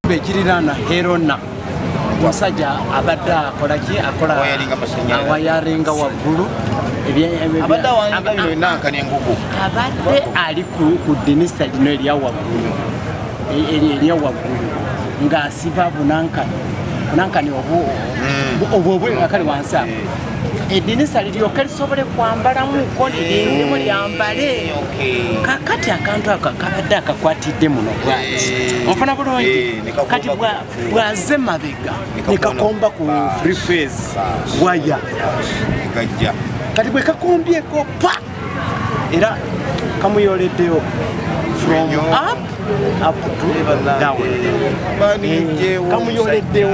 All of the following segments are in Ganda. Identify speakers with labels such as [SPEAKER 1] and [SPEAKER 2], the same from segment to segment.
[SPEAKER 1] Bekirirana herona musajja abadde akola wayaringa waggulu abadde ali ku dinisa lino erya waggulu ng'asiba bunankani obwo akali wansi awo edinisa liryoke lisobole kwambalamu kolirindemu lyambale kakati akantu ako kabadde akakwatidde muno onfuna bulungi kati bwaze mabega nekakomba ku free face waya kati bwe kakombyeko pa era kamuyoleddeyo from up to down kamuyoleddeyo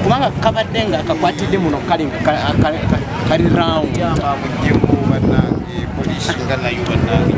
[SPEAKER 1] kubanga kabadde nga akakwatidde muno kali round polisi nga nayo bannange